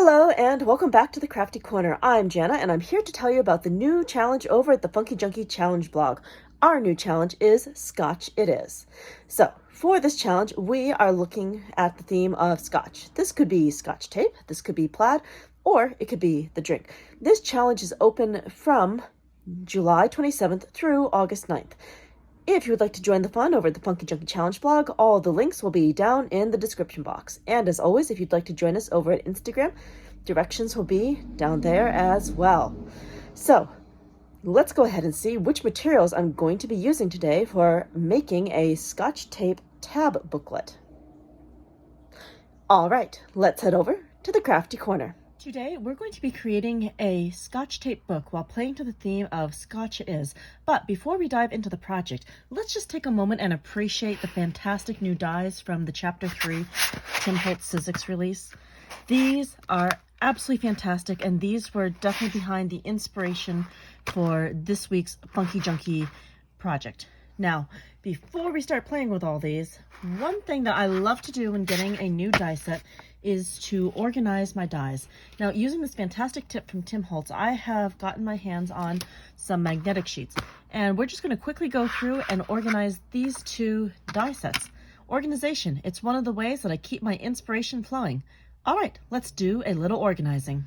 Hello and welcome back to the Crafty Corner. I'm Janna and I'm here to tell you about the new challenge over at the Funkie Junkie Challenge blog. Our new challenge is Scotch It Is. So for this challenge, we are looking at the theme of Scotch. This could be Scotch tape, this could be plaid, or it could be the drink. This challenge is open from July 27th through August 9th. If you would like to join the fun over at the Funkie Junkie Challenge blog, all the links will be down in the description box. And as always, if you'd like to join us over at Instagram, directions will be down there as well. So let's go ahead and see which materials I'm going to be using today for making a Scotch tape tab booklet. All right, let's head over to the Crafty Corner. Today, we're going to be creating a Scotch tape book while playing to the theme of Scotch It Is. But before we dive into the project, let's just take a moment and appreciate the fantastic new dies from the Chapter 3 Tim Holtz Sizzix release. These are absolutely fantastic, and these were definitely behind the inspiration for this week's Funkie Junkie project. Now, before we start playing with all these, one thing that I love to do when getting a new die set is to organize my dies. Now, using this fantastic tip from Tim Holtz, I have gotten my hands on some magnetic sheets, and we're just going to quickly go through and organize these two die sets. Organization, it's one of the ways that I keep my inspiration flowing. All right, let's do a little organizing.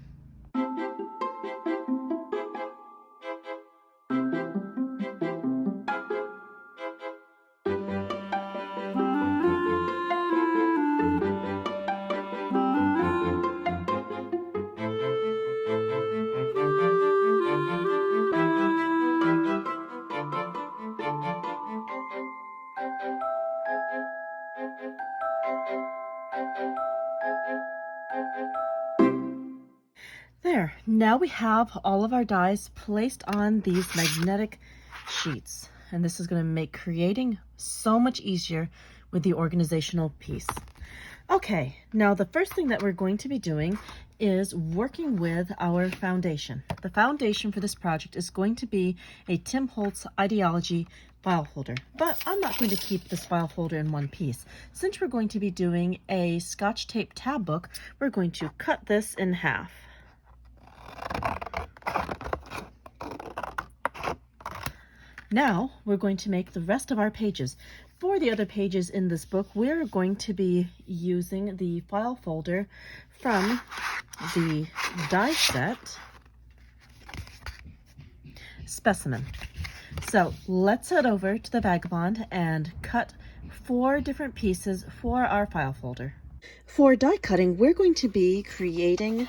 There, now we have all of our dies placed on these magnetic sheets, and this is going to make creating so much easier with the organizational piece. Okay, now the first thing that we're going to be doing is working with our foundation. The foundation for this project is going to be a Tim Holtz Idea-ology file folder, but I'm not going to keep this file folder in one piece. Since we're going to be doing a Scotch tape tab book, we're going to cut this in half. Now we're going to make the rest of our pages. For the other pages in this book, we're going to be using the file folder from the die set Specimen. So let's head over to the Vagabond and cut 4 different pieces for our file folder. For die cutting, we're going to be creating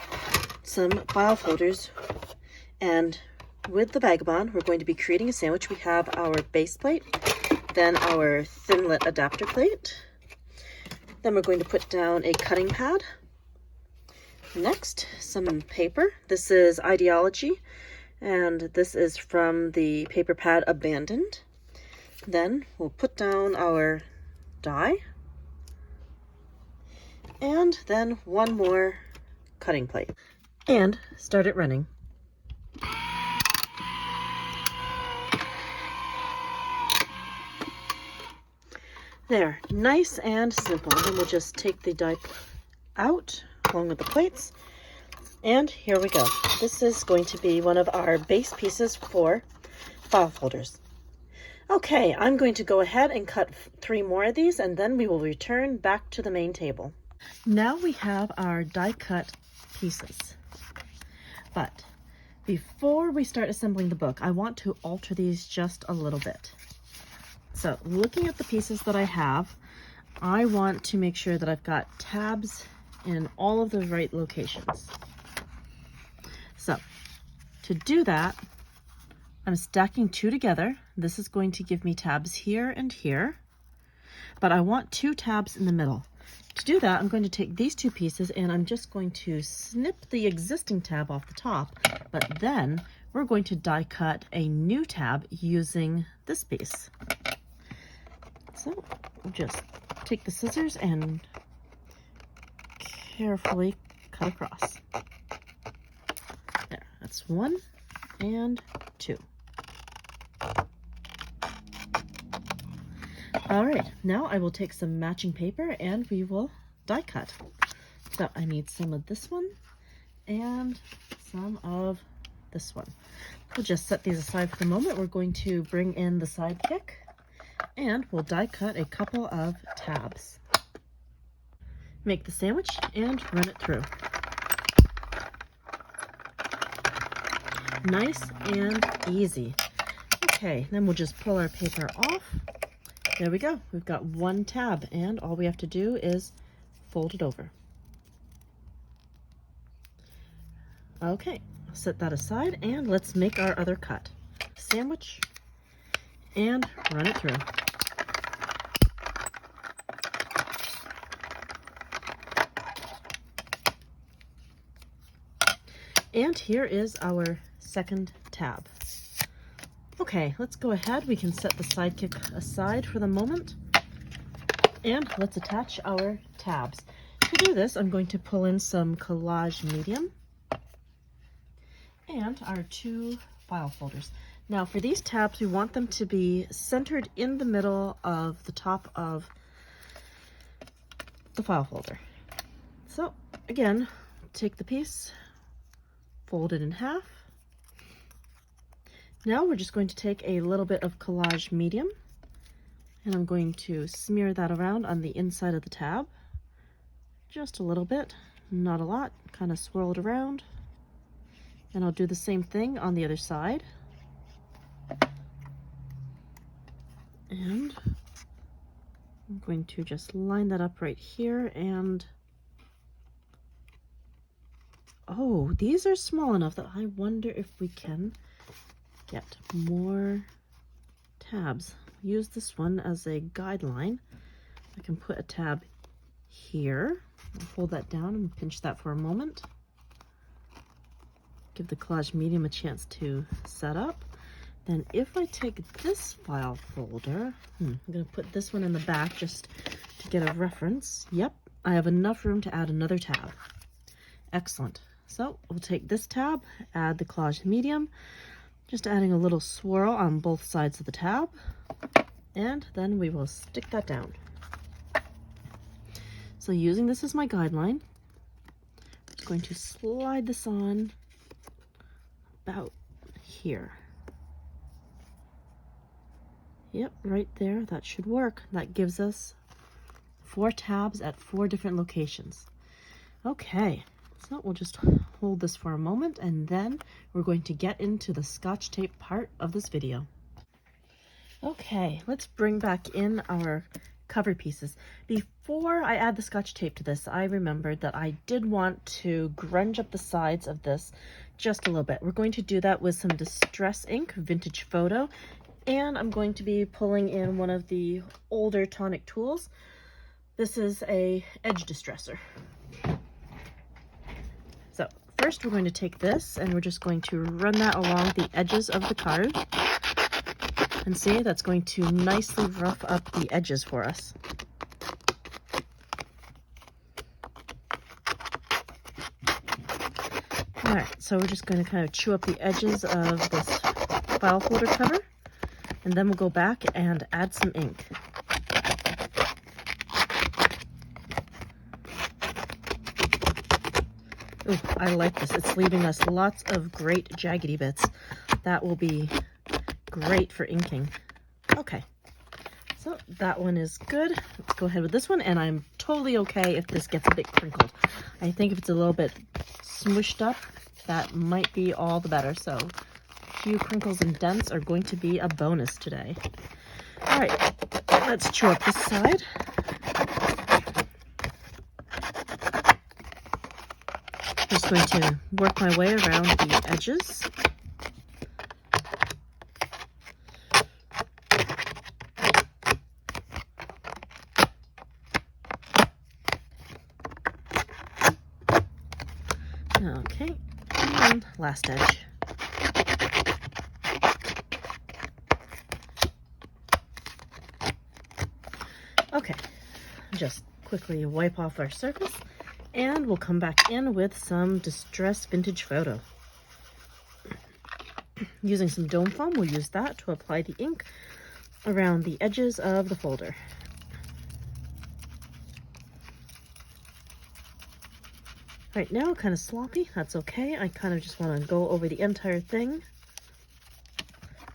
some file folders, and with the Vagabond, we're going to be creating a sandwich. We have our base plate, then our thinlet adapter plate. Then we're going to put down a cutting pad. Next, some paper. This is Idea-ology, and this is from the paper pad Abandoned. Then we'll put down our die, and then one more cutting plate, and start it running. There, nice and simple. Then we'll just take the die out along with the plates, and here we go. This is going to be one of our base pieces for file folders. Okay, I'm going to go ahead and cut 3 more of these, and then we will return back to the main table. Now we have our die cut pieces, but before we start assembling the book, I want to alter these just a little bit. So looking at the pieces that I have, I want to make sure that I've got tabs in all of the right locations. So to do that, I'm stacking 2 together. This is going to give me tabs here and here, but I want 2 tabs in the middle. To do that, I'm going to take these 2 pieces and I'm just going to snip the existing tab off the top, but then we're going to die cut a new tab using this piece. So just take the scissors and carefully cut across. There, that's 1 and 2. All right, now I will take some matching paper and we will die cut. So I need some of this one and some of this one. We'll just set these aside for the moment. We're going to bring in the sidekick and we'll die cut a couple of tabs. Make the sandwich and run it through. Nice and easy. Okay, then we'll just pull our paper off. There we go. We've got one tab and all we have to do is fold it over. Okay, set that aside and let's make our other cut. Sandwich and run it through. And here is our second tab. Okay, let's go ahead. We can set the sidekick aside for the moment. And let's attach our tabs. To do this, I'm going to pull in some collage medium and our 2 file folders. Now for these tabs, we want them to be centered in the middle of the top of the file folder. So again, take the piece, fold it in half. Now we're just going to take a little bit of collage medium and I'm going to smear that around on the inside of the tab. Just a little bit, not a lot, kind of swirl it around. And I'll do the same thing on the other side. And I'm going to just line that up right here and oh, these are small enough that I wonder if we can get more tabs. Use this one as a guideline. I can put a tab here. I'll hold that down and pinch that for a moment. Give the collage medium a chance to set up. Then if I take this file folder, I'm going to put this one in the back just to get a reference. Yep, I have enough room to add another tab. Excellent. So we'll take this tab, add the collage medium, just adding a little swirl on both sides of the tab, and then we will stick that down. So using this as my guideline, I'm going to slide this on about here. Yep, right there, that should work. That gives us 4 tabs at 4 different locations. Okay. So we'll just hold this for a moment and then we're going to get into the Scotch tape part of this video. Okay, let's bring back in our cover pieces. Before I add the Scotch tape to this, I remembered that I did want to grunge up the sides of this just a little bit. We're going to do that with some Distress ink, Vintage Photo, and I'm going to be pulling in one of the older tonic tools. This is a edge distresser. So first we're going to take this and we're just going to run that along the edges of the card. And see, that's going to nicely rough up the edges for us. All right, so we're just going to kind of chew up the edges of this file folder cover, and then we'll go back and add some ink. Ooh, I like this. It's leaving us lots of great jaggedy bits. That will be great for inking. Okay, so that one is good. Let's go ahead with this one, and I'm totally okay if this gets a bit crinkled. I think if it's a little bit smushed up, that might be all the better. So a few crinkles and dents are going to be a bonus today. All right, let's chew up this side. Just going to work my way around the edges. Okay, and last edge. Okay, just quickly wipe off our surface, and we'll come back in with some Distress Vintage Photo. Using some dome foam, we'll use that to apply the ink around the edges of the folder. Right now, kind of sloppy. That's okay. I kind of just want to go over the entire thing,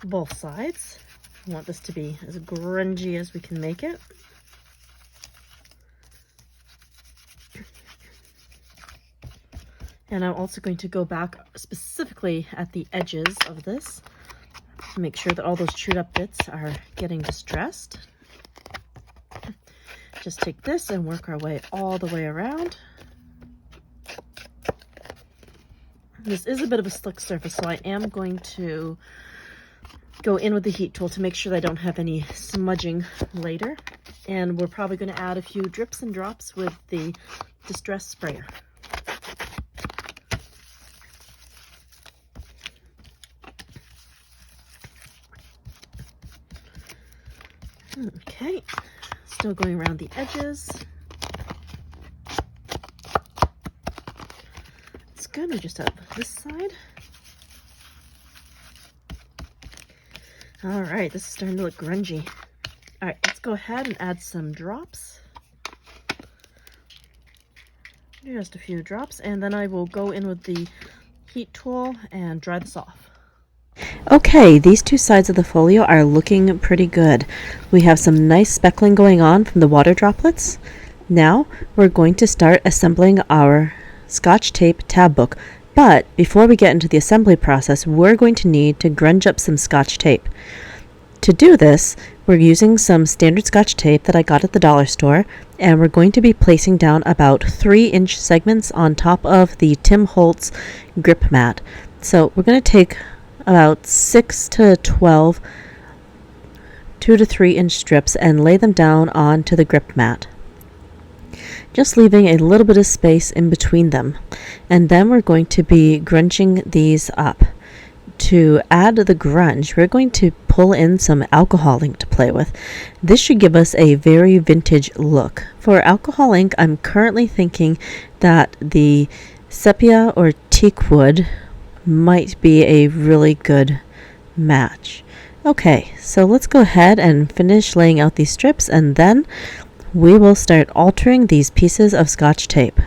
both sides. I want this to be as grungy as we can make it. And I'm also going to go back specifically at the edges of this to make sure that all those chewed up bits are getting distressed. Just take this and work our way all the way around. This is a bit of a slick surface, so I am going to go in with the heat tool to make sure that I don't have any smudging later. And we're probably going to add a few drips and drops with the Distress sprayer. Okay, still going around the edges. It's good. We just have this side. All right, this is starting to look grungy. All right, let's go ahead and add some drops. Just a few drops, and then I will go in with the heat tool and dry this off. Okay, these two sides of the folio are looking pretty good. We have some nice speckling going on from the water droplets. Now we're going to start assembling our Scotch tape tab book. But before we get into the assembly process, we're going to need to grunge up some Scotch tape. To do this, we're using some standard Scotch tape that I got at the dollar store, and we're going to be placing down about 3-inch segments on top of the Tim Holtz grip mat. So we're going to take about 6 to 12 2 to 3 inch strips and lay them down onto the grip mat, just leaving a little bit of space in between them. And then we're going to be grunging these up. To add the grunge, we're going to pull in some alcohol ink to play with. This should give us a very vintage look. For alcohol ink, I'm currently thinking that the sepia or teak wood might be a really good match. Okay, so let's go ahead and finish laying out these strips, and then we will start altering these pieces of Scotch tape.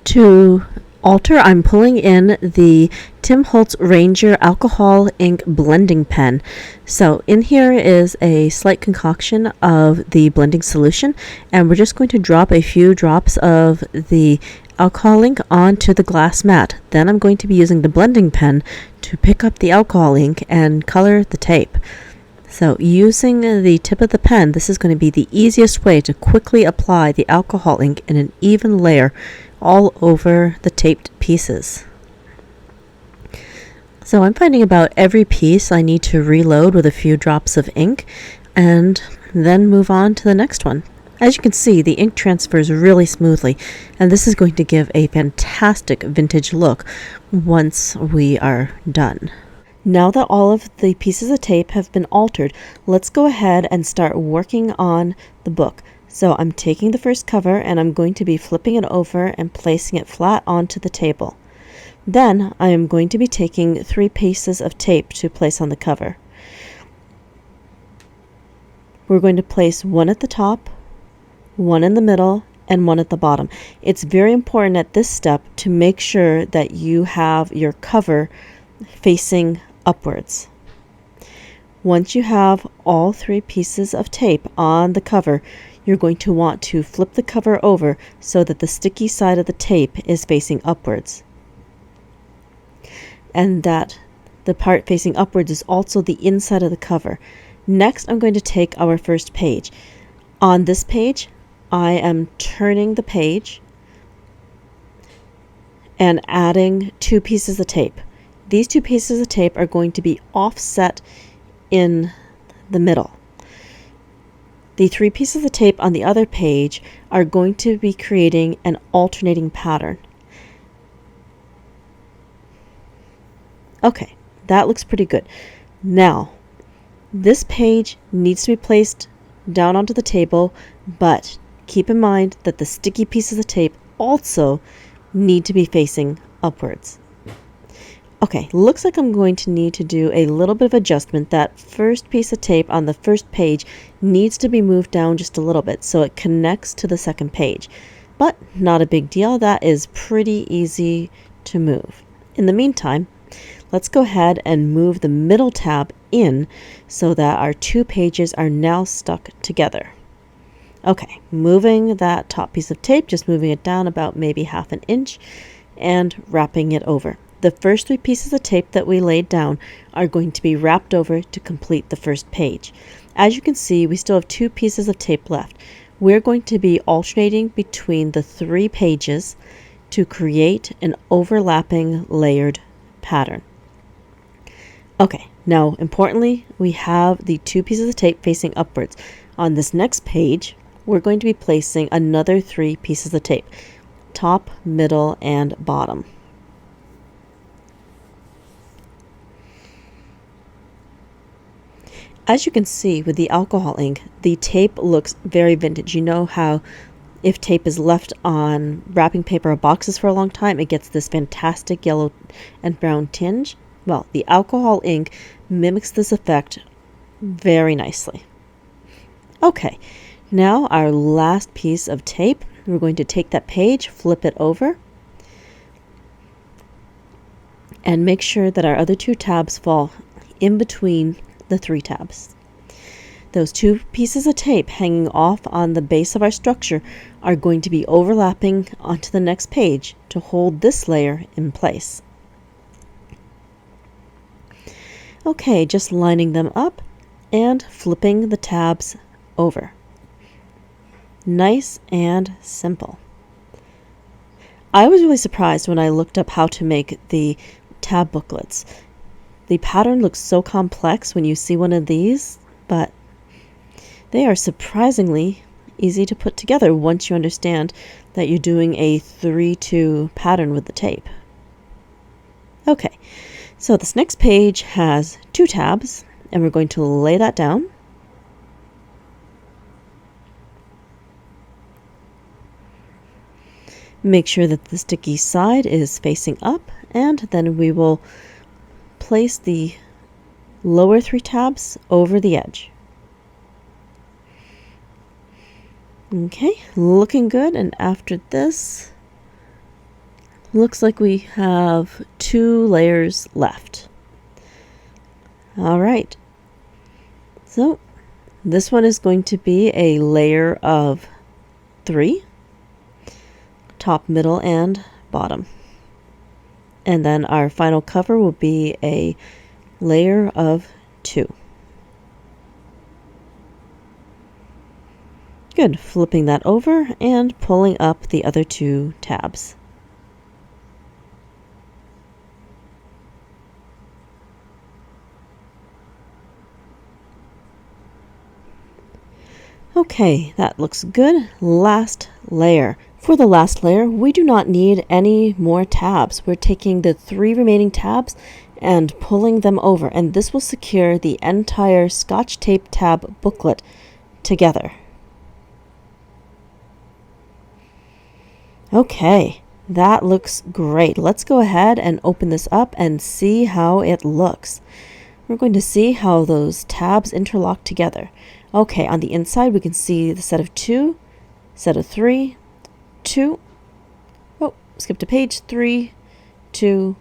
To alter, I'm pulling in the Tim Holtz Ranger alcohol ink blending pen. So in here is a slight concoction of the blending solution, and we're just going to drop a few drops of the alcohol ink onto the glass mat. Then I'm going to be using the blending pen to pick up the alcohol ink and color the tape. So using the tip of the pen, this is going to be the easiest way to quickly apply the alcohol ink in an even layer all over the taped pieces. So I'm finding about every piece I need to reload with a few drops of ink and then move on to the next one. As you can see, the ink transfers really smoothly, and this is going to give a fantastic vintage look once we are done. Now that all of the pieces of tape have been altered, let's go ahead and start working on the book. So I'm taking the first cover and I'm going to be flipping it over and placing it flat onto the table. Then I am going to be taking 3 pieces of tape to place on the cover. We're going to place one at the top, one in the middle, and one at the bottom. It's very important at this step to make sure that you have your cover facing upwards. Once you have all 3 pieces of tape on the cover, you're going to want to flip the cover over so that the sticky side of the tape is facing upwards, and that the part facing upwards is also the inside of the cover. Next, I'm going to take our first page. On this page, I am turning the page and adding 2 pieces of tape. These 2 pieces of tape are going to be offset in the middle. The 3 pieces of tape on the other page are going to be creating an alternating pattern. Okay, that looks pretty good. Now, this page needs to be placed down onto the table, but keep in mind that the sticky pieces of tape also need to be facing upwards. Okay, looks like I'm going to need to do a little bit of adjustment. That first piece of tape on the first page needs to be moved down just a little bit so it connects to the second page. but not a big deal. That is pretty easy to move. In the meantime, let's go ahead and move the middle tab in so that our 2 pages are now stuck together. Okay, moving that top piece of tape, just moving it down about maybe 1/2 inch and wrapping it over. The first 3 pieces of tape that we laid down are going to be wrapped over to complete the first page. As you can see, we still have 2 pieces of tape left. We're going to be alternating between the 3 pages to create an overlapping layered pattern. Okay, now importantly, we have the 2 pieces of tape facing upwards. On this next page, we're going to be placing another 3 pieces of tape, top, middle, and bottom. As you can see with the alcohol ink, the tape looks very vintage. You know how if tape is left on wrapping paper or boxes for a long time, it gets this fantastic yellow and brown tinge? Well, the alcohol ink mimics this effect very nicely. Okay, now our last piece of tape, we're going to take that page, flip it over, and make sure that our other 2 tabs fall in between the 3 tabs. Those 2 pieces of tape hanging off on the base of our structure are going to be overlapping onto the next page to hold this layer in place. Okay, just lining them up and flipping the tabs over. Nice and simple. I was really surprised when I looked up how to make the tab booklets. The pattern looks so complex when you see one of these, but they are surprisingly easy to put together once you understand that you're doing a 3-2 pattern with the tape. Okay, so this next page has 2 tabs, and we're going to lay that down. Make sure that the sticky side is facing up, and then we will place the lower 3 tabs over the edge. Okay, looking good, and after this, looks like we have 2 layers left. All right, so this one is going to be a layer of 3, top, middle, and bottom. And then our final cover will be a layer of 2. Good, flipping that over and pulling up the other 2 tabs. Okay, that looks good. Last layer. For the last layer, we do not need any more tabs. We're taking the 3 remaining tabs and pulling them over, and this will secure the entire Scotch tape tab booklet together. Okay, that looks great. Let's go ahead and open this up and see how it looks. We're going to see how those tabs interlock together. Okay, on the inside we can see the set of 2, set of 3, 2, oh, skipped a page, 3, 2,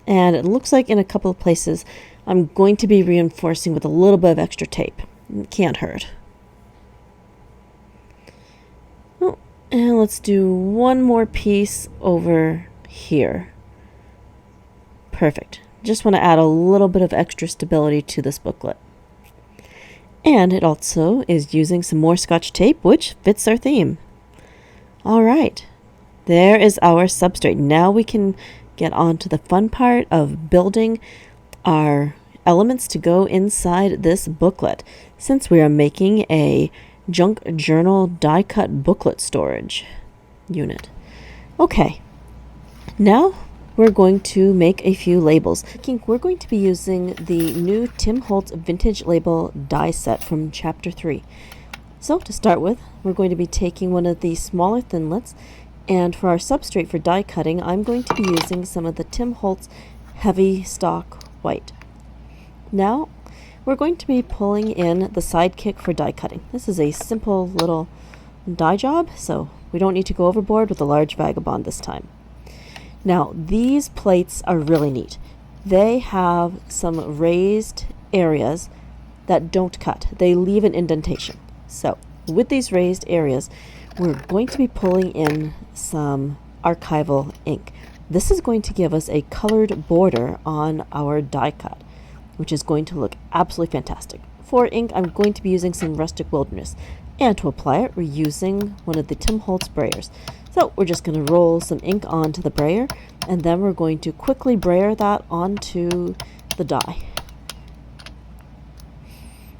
and it looks like in a couple of places I'm going to be reinforcing with a little bit of extra tape. It can't hurt. Oh, and let's do one more piece over here. Perfect. Just want to add a little bit of extra stability to this booklet. And it also is using some more Scotch tape, which fits our theme. All right, there is our substrate. Now we can get on to the fun part of building our elements to go inside this booklet, since we are making a junk journal die cut booklet storage unit. Okay, now we're going to make a few labels. We're going to be using the new Tim Holtz vintage label die set from chapter 3. So to start with, we're going to be taking one of the smaller thinlits, and for our substrate for die cutting, I'm going to be using some of the Tim Holtz heavy stock white. Now we're going to be pulling in the sidekick for die cutting. This is a simple little dye job, so we don't need to go overboard with a large vagabond this time. Now, these plates are really neat. They have some raised areas that don't cut. They leave an indentation. So, with these raised areas, we're going to be pulling in some archival ink. This is going to give us a colored border on our die cut, which is going to look absolutely fantastic. For ink, I'm going to be using some Rustic Wilderness. And to apply it, we're using one of the Tim Holtz brayers. So we're just going to roll some ink onto the brayer, and then we're going to quickly brayer that onto the die.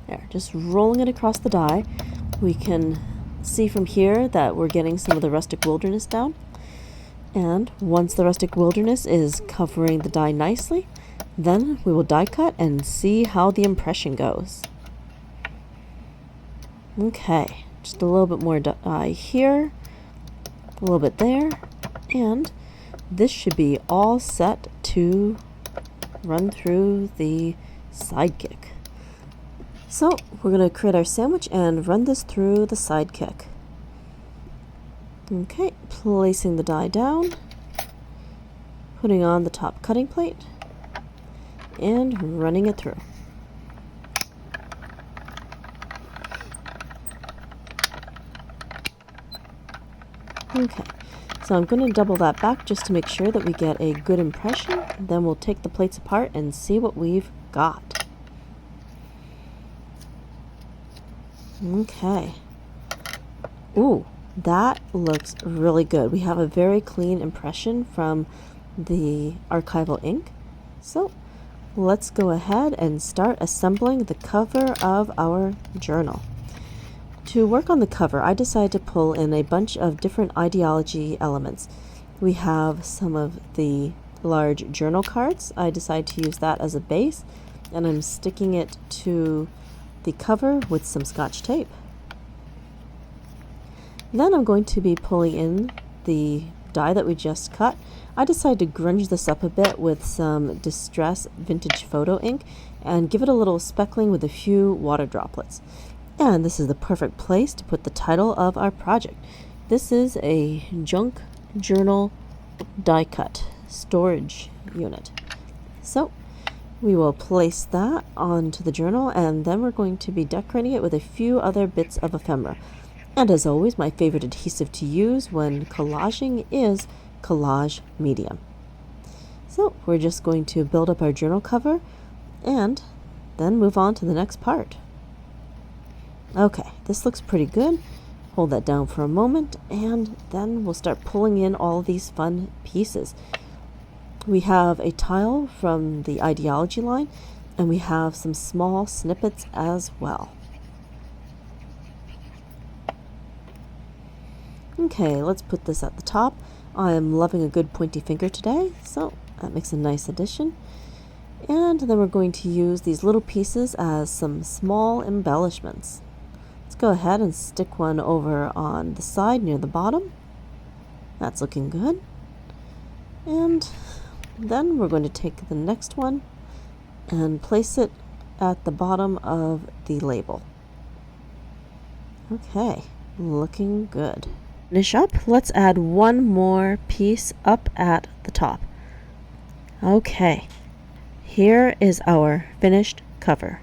There, just rolling it across the die. We can see from here that we're getting some of the Rustic Wilderness down. And once the Rustic Wilderness is covering the die nicely, then we will die cut and see how the impression goes. Okay, just a little bit more dye here, a little bit there, and this should be all set to run through the sidekick. So we're going to create our sandwich and run this through the sidekick. Okay, placing the die down, putting on the top cutting plate, and running it through. Okay, so I'm going to double that back just to make sure that we get a good impression. Then we'll take the plates apart and see what we've got. Okay. Ooh, that looks really good. We have a very clean impression from the archival ink. So let's go ahead and start assembling the cover of our journal. To work on the cover, I decided to pull in a bunch of different Idea-ology elements. We have some of the large journal cards. I decided to use that as a base, and I'm sticking it to the cover with some Scotch tape. Then I'm going to be pulling in the die that we just cut. I decided to grunge this up a bit with some Distress Vintage Photo ink and give it a little speckling with a few water droplets. And this is the perfect place to put the title of our project. This is a junk journal die cut storage unit. So we will place that onto the journal, and then we're going to be decorating it with a few other bits of ephemera. And as always, my favorite adhesive to use when collaging is Collage Medium. So we're just going to build up our journal cover and then move on to the next part. Okay, this looks pretty good. Hold that down for a moment, and then we'll start pulling in all these fun pieces. We have a tile from the Idea-ology line, and we have some small snippets as well. Okay, let's put this at the top. I am loving a good pointy finger today, so that makes a nice addition. And then we're going to use these little pieces as some small embellishments. Let's go ahead and stick one over on the side near the bottom. That's looking good. And then we're going to take the next one and place it at the bottom of the label. Okay, looking good. Finish up, let's add one more piece up at the top. Okay, here is our finished cover.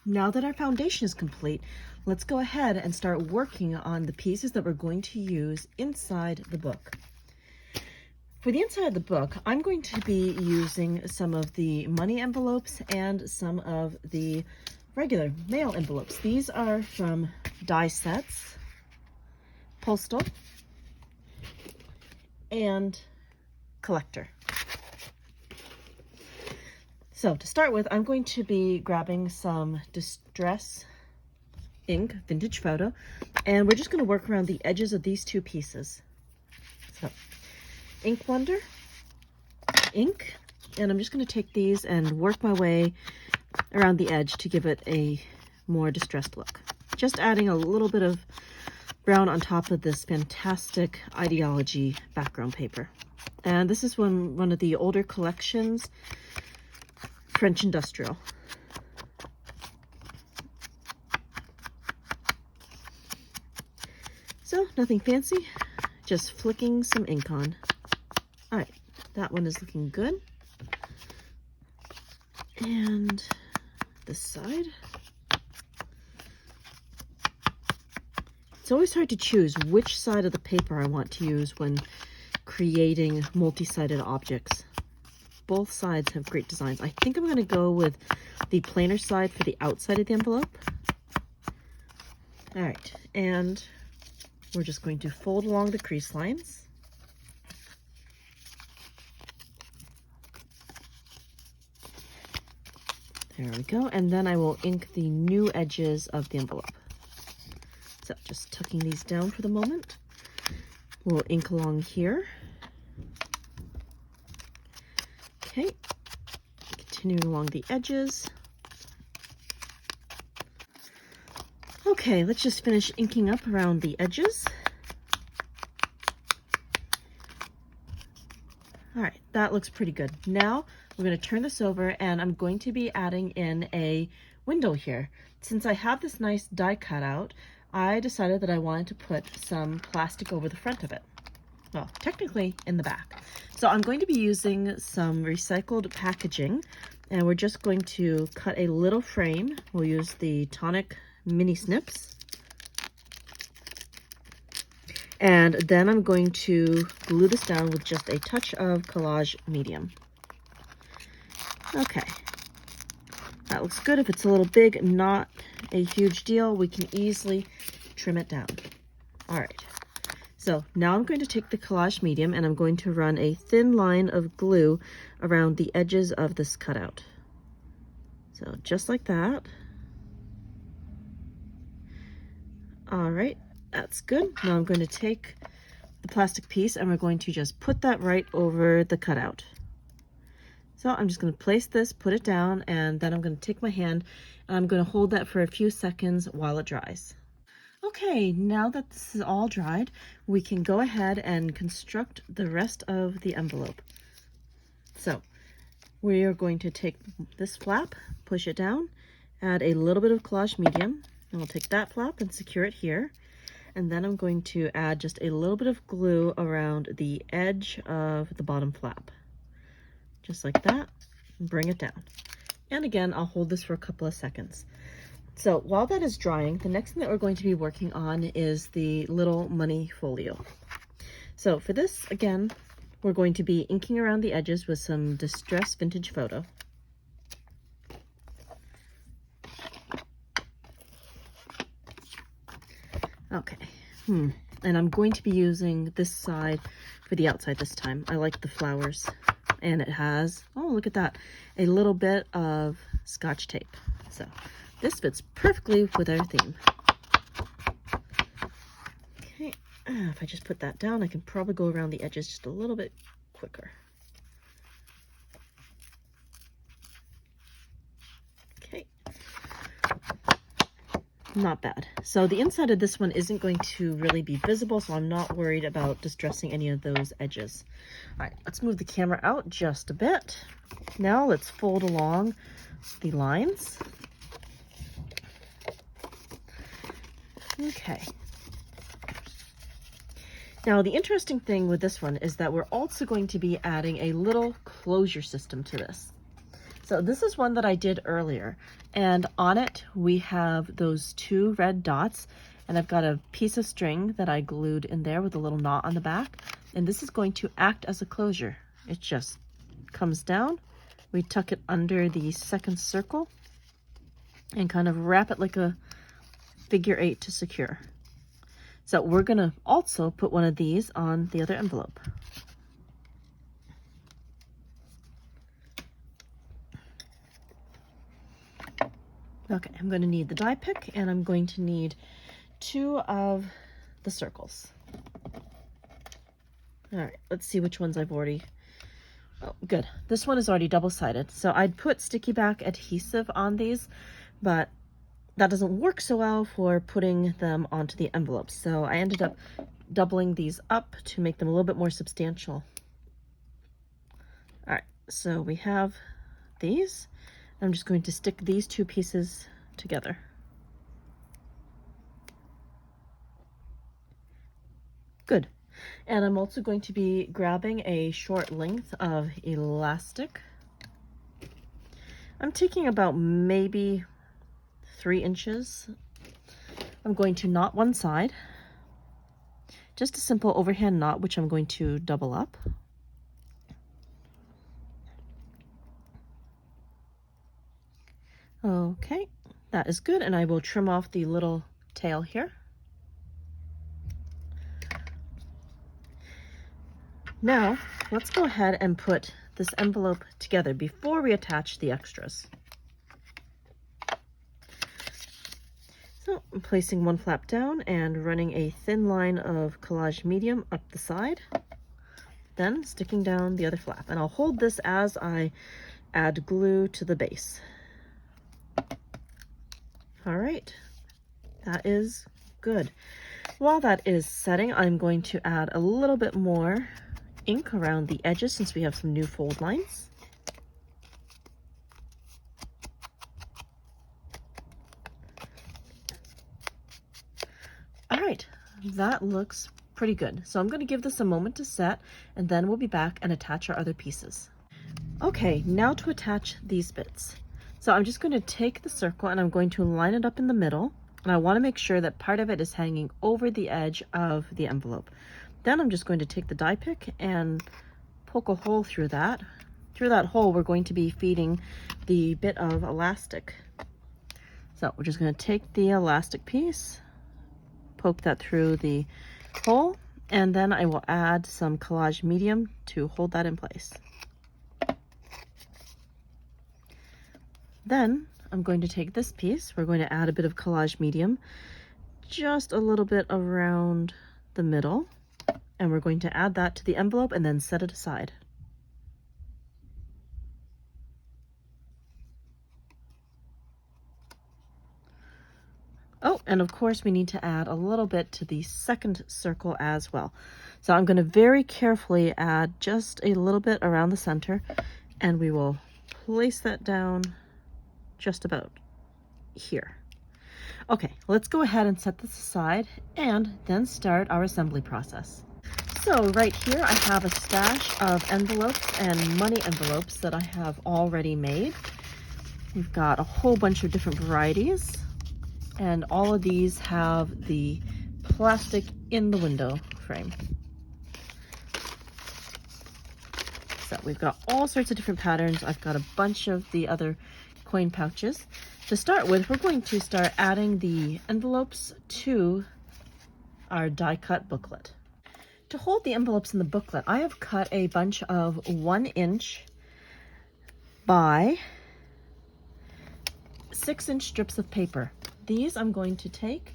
Now that our foundation is complete, let's go ahead and start working on the pieces that we're going to use inside the book. For the inside of the book, I'm going to be using some of the money envelopes and some of the regular mail envelopes. These are from Die Sets, Postal, and Collector. So to start with, I'm going to be grabbing some Distress ink, Vintage Photo, and we're just going to work around the edges of these two pieces. So, Ink Blender, ink, and I'm just going to take these and work my way around the edge to give it a more distressed look. Just adding a little bit of brown on top of this fantastic Idea-ology background paper. And this is one of the older collections, French Industrial. So nothing fancy, just flicking some ink on. All right, that one is looking good. And this side. It's always hard to choose which side of the paper I want to use when creating multi-sided objects. Both sides have great designs. I think I'm going to go with the plainer side for the outside of the envelope. All right, and we're just going to fold along the crease lines. There we go, and then I will ink the new edges of the envelope. So just tucking these down for the moment. We'll ink along here. Okay, continuing along the edges. Okay, let's just finish inking up around the edges. All right, that looks pretty good. Now we're going to turn this over and I'm going to be adding in a window here. Since I have this nice die cut out, I decided that I wanted to put some plastic over the front of it. Well, technically in the back. So I'm going to be using some recycled packaging and we're just going to cut a little frame. We'll use the Tonic mini snips. And then I'm going to glue this down with just a touch of collage medium. Okay, that looks good. If it's a little big, not a huge deal, we can easily trim it down. All right, so now I'm going to take the collage medium and I'm going to run a thin line of glue around the edges of this cutout. So just like that. All right, that's good. Now I'm going to take the plastic piece and we're going to just put that right over the cutout. So I'm just going to place this, put it down, and then I'm going to take my hand and I'm going to hold that for a few seconds while it dries. Okay, now that this is all dried, we can go ahead and construct the rest of the envelope. So we are going to take this flap, push it down, add a little bit of collage medium, and we'll take that flap and secure it here. And then I'm going to add just a little bit of glue around the edge of the bottom flap. Just like that, and bring it down. And again, I'll hold this for a couple of seconds. So while that is drying, the next thing that we're going to be working on is the little money folio. So for this, again, we're going to be inking around the edges with some Distress Vintage Photo. Okay, and I'm going to be using this side for the outside this time. I like the flowers, and it has, oh, look at that, a little bit of Scotch tape. So this fits perfectly with our theme. Okay, if I just put that down, I can probably go around the edges just a little bit quicker. Okay. Not bad. So the inside of this one isn't going to really be visible, so I'm not worried about distressing any of those edges. All right, let's move the camera out just a bit. Now let's fold along the lines. Okay. Now the interesting thing with this one is that we're also going to be adding a little closure system to this. So this is one that I did earlier, and on it we have those two red dots, and I've got a piece of string that I glued in there with a little knot on the back, and this is going to act as a closure. It just comes down, we tuck it under the second circle, and kind of wrap it like a figure 8 to secure. So we're going to also put one of these on the other envelope. Okay, I'm going to need the die pick, and I'm going to need 2 of the circles. All right, let's see which ones I've already, oh, good. This one is already double-sided. So I'd put sticky back adhesive on these, but that doesn't work so well for putting them onto the envelope. So I ended up doubling these up to make them a little bit more substantial. All right, so we have these. I'm just going to stick these 2 pieces together. Good. And I'm also going to be grabbing a short length of elastic. I'm taking about maybe 3 inches. I'm going to knot one side. Just a simple overhand knot, which I'm going to double up. Okay, that is good, and I will trim off the little tail here. Now, let's go ahead and put this envelope together before we attach the extras. So I'm placing one flap down and running a thin line of collage medium up the side, then sticking down the other flap. And I'll hold this as I add glue to the base. All right, that is good. While that is setting, I'm going to add a little bit more ink around the edges since we have some new fold lines. All right, that looks pretty good. So I'm going to give this a moment to set, and then we'll be back and attach our other pieces. Okay, now to attach these bits. So I'm just going to take the circle and I'm going to line it up in the middle, and I want to make sure that part of it is hanging over the edge of the envelope. Then I'm just going to take the die pick and poke a hole through that. Through that hole, we're going to be feeding the bit of elastic. So we're just going to take the elastic piece, poke that through the hole, and then I will add some collage medium to hold that in place. Then I'm going to take this piece, we're going to add a bit of collage medium, just a little bit around the middle, and we're going to add that to the envelope and then set it aside. Oh, and of course we need to add a little bit to the second circle as well. So I'm going to very carefully add just a little bit around the center, and we will place that down just about here. Okay, let's go ahead and set this aside and then start our assembly process. So right here I have a stash of envelopes and money envelopes that I have already made. We've got a whole bunch of different varieties, and all of these have the plastic in the window frame. So we've got all sorts of different patterns. I've got a bunch of the other coin pouches. To start with, we're going to start adding the envelopes to our die cut booklet. To hold the envelopes in the booklet, I have cut a bunch of 1 inch by 6 inch strips of paper. These I'm going to take,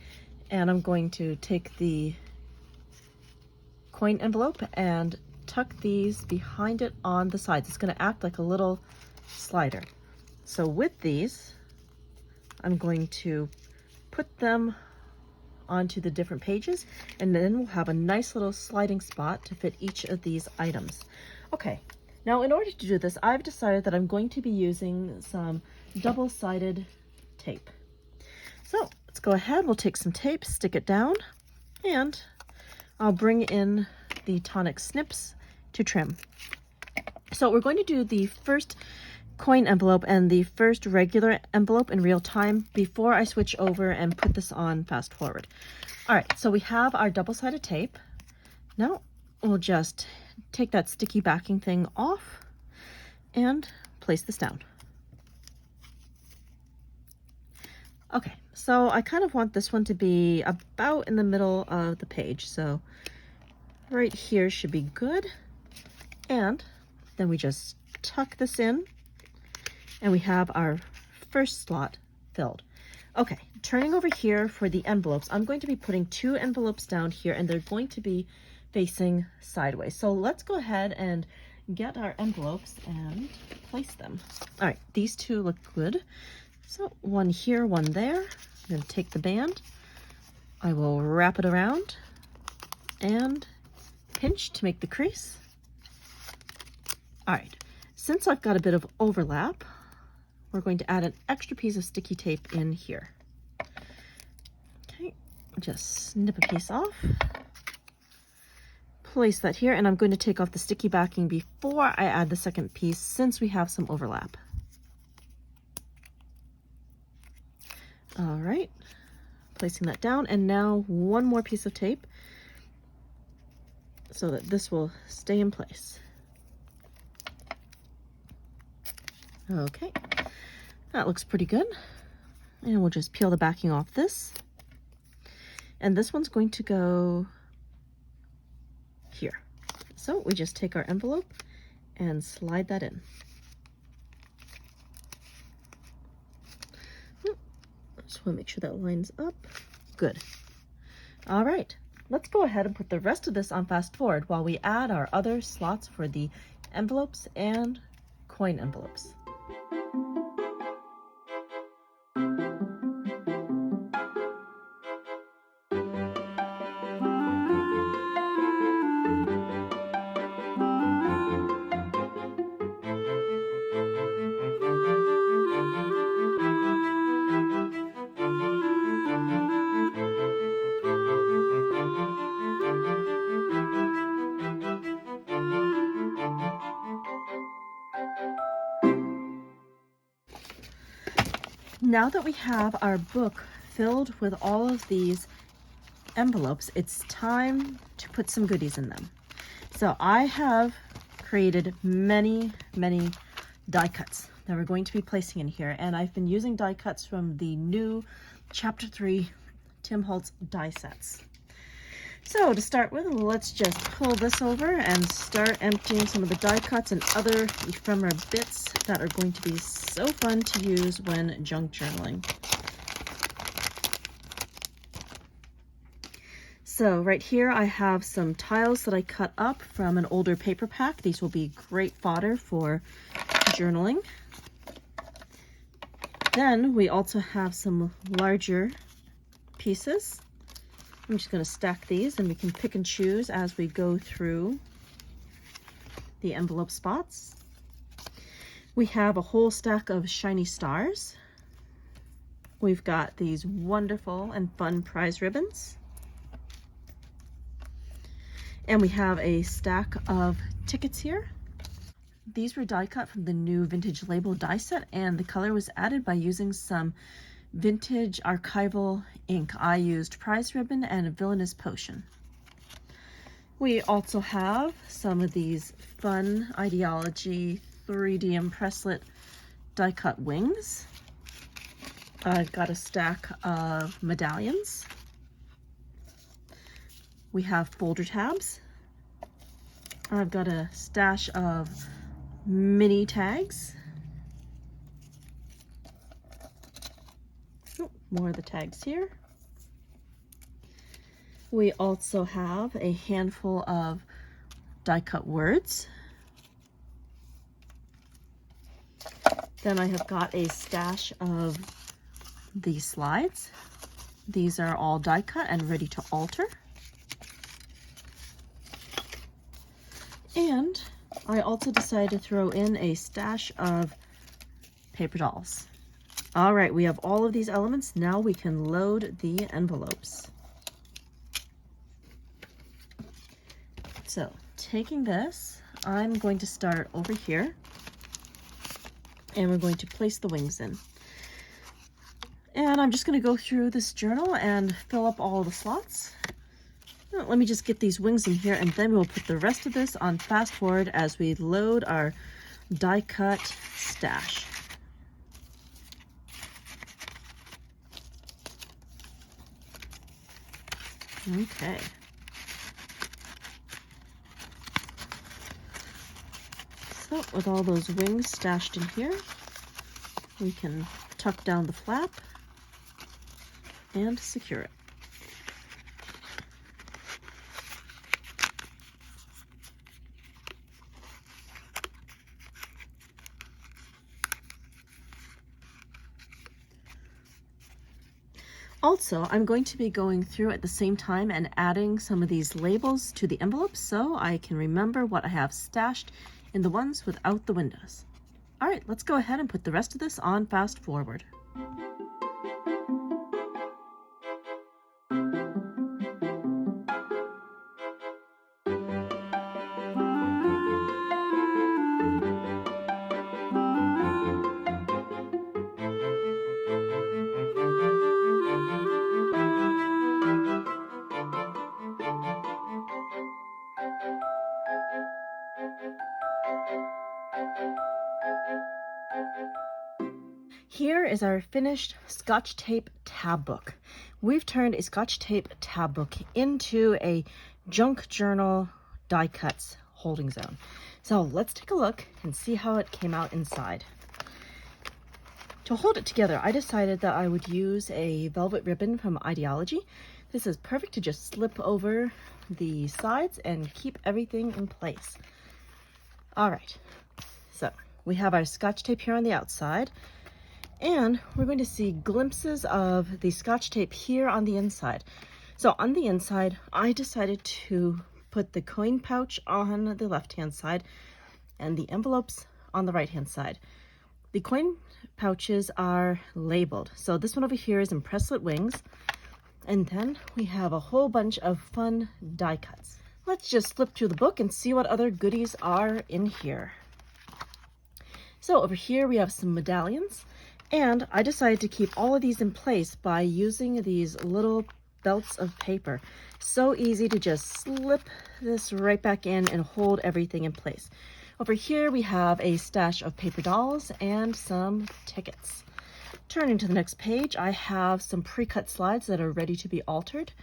and I'm going to take the coin envelope and tuck these behind it on the sides. It's going to act like a little slider. So with these, I'm going to put them onto the different pages, and then we'll have a nice little sliding spot to fit each of these items. Okay, now in order to do this, I've decided that I'm going to be using some double-sided tape. So let's go ahead, we'll take some tape, stick it down, and I'll bring in the tonic snips to trim. So we're going to do the first coin envelope and the first regular envelope in real time before I switch over and put this on fast forward. All right, so we have our double-sided tape. Now we'll just take that sticky backing thing off and place this down. Okay, so I kind of want this one to be about in the middle of the page, so right here should be good. And then we just tuck this in, and we have our first slot filled. Okay, turning over here for the envelopes, I'm going to be putting 2 envelopes down here, and they're going to be facing sideways. So let's go ahead and get our envelopes and place them. All right, these 2 look good. So one here, one there. I'm going to take the band. I will wrap it around and pinch to make the crease. All right, since I've got a bit of overlap, we're going to add an extra piece of sticky tape in here. Okay, just snip a piece off. place that here, and I'm going to take off the sticky backing before I add the second piece since we have some overlap. All right, placing that down, and now one more piece of tape so that this will stay in place. Okay, that looks pretty good. And we'll just peel the backing off this. And this one's going to go here. So we just take our envelope and slide that in. Just want to make sure that lines up. Good. All right, let's go ahead and put the rest of this on fast forward while we add our other slots for the envelopes and coin envelopes. Now that we have our book filled with all of these envelopes, it's time to put some goodies in them. So I have created many die cuts that we're going to be placing in here, and I've been using die cuts from the new Chapter 3 Tim Holtz die sets. So to start with, let's just pull this over and start emptying some of the die cuts and other ephemera bits that are going to be so fun to use when junk journaling. So right here I have some tiles that I cut up from an older paper pack. These will be great fodder for journaling. Then we also have some larger pieces. I'm just going to stack these, and we can pick and choose as we go through the envelope spots. We have a whole stack of shiny stars. We've got these wonderful and fun prize ribbons. And we have a stack of tickets here. These were die cut from the new vintage label die set, and the color was added by using some vintage archival ink. I used prize ribbon and a villainous potion. We also have some of these fun Idea-ology 3D Impresslet die cut wings. I've got a stack of medallions. We have folder tabs. I've got a stash of mini tags. More of the tags here. We also have a handful of die cut words. Then I have got a stash of these slides. These are all die cut and ready to alter. And I also decided to throw in a stash of paper dolls. All right, we have all of these elements. Now we can load the envelopes. So taking this, I'm going to start over here, and we're going to place the wings in. And I'm just going to go through this journal and fill up all the slots. Now, let me just get these wings in here, and then we'll put the rest of this on fast forward as we load our die cut stash. Okay. So with all those wings stashed in here, we can tuck down the flap and secure it. Also, I'm going to be going through at the same time and adding some of these labels to the envelopes so I can remember what I have stashed in the ones without the windows. All right, let's go ahead and put the rest of this on fast forward. Here is our finished Scotch tape tab book. We've turned a Scotch tape tab book into a junk journal die cuts holding zone. So let's take a look and see how it came out inside. To hold it together, I decided that I would use a velvet ribbon from Idea-ology. This is perfect to just slip over the sides and keep everything in place. All right, so we have our Scotch tape here on the outside, and we're going to see glimpses of the Scotch tape here on the inside. So on the inside, I decided to put the coin pouch on the left-hand side and the envelopes on the right-hand side. The coin pouches are labeled. So this one over here is Impresslit Wings. And then we have a whole bunch of fun die cuts. Let's just flip through the book and see what other goodies are in here. So over here we have some medallions. And I decided to keep all of these in place by using these little belts of paper. So easy to just slip this right back in and hold everything in place. Over here we have a stash of paper dolls and some tickets. Turning to the next page, I have some pre-cut slides that are ready to be altered.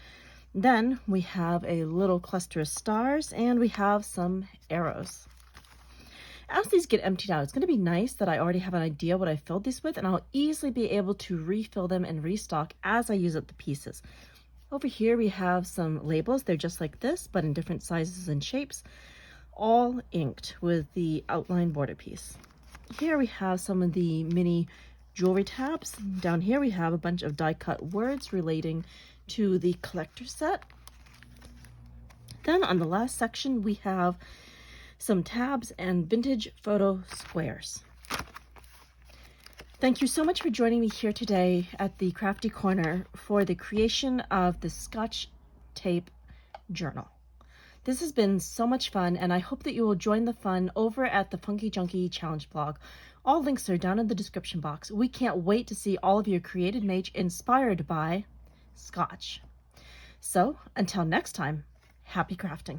Then we have a little cluster of stars and we have some arrows. As these get emptied out, it's going to be nice that I already have an idea what I filled these with, and I'll easily be able to refill them and restock as I use up the pieces. Over here we have some labels. They're just like this, but in different sizes and shapes, all inked with the outline border piece. Here we have some of the mini jewelry tabs. Down here we have a bunch of die cut words relating to the collector set. Then on the last section we have some tabs and vintage photo squares. Thank you so much for joining me here today at the Crafty Corner for the creation of the Scotch tape journal. This has been so much fun, and I hope that you will join the fun over at the Funkie Junkie Challenge blog. All links are down in the description box. We can't wait to see all of your created mage inspired by Scotch. So until next time, happy crafting.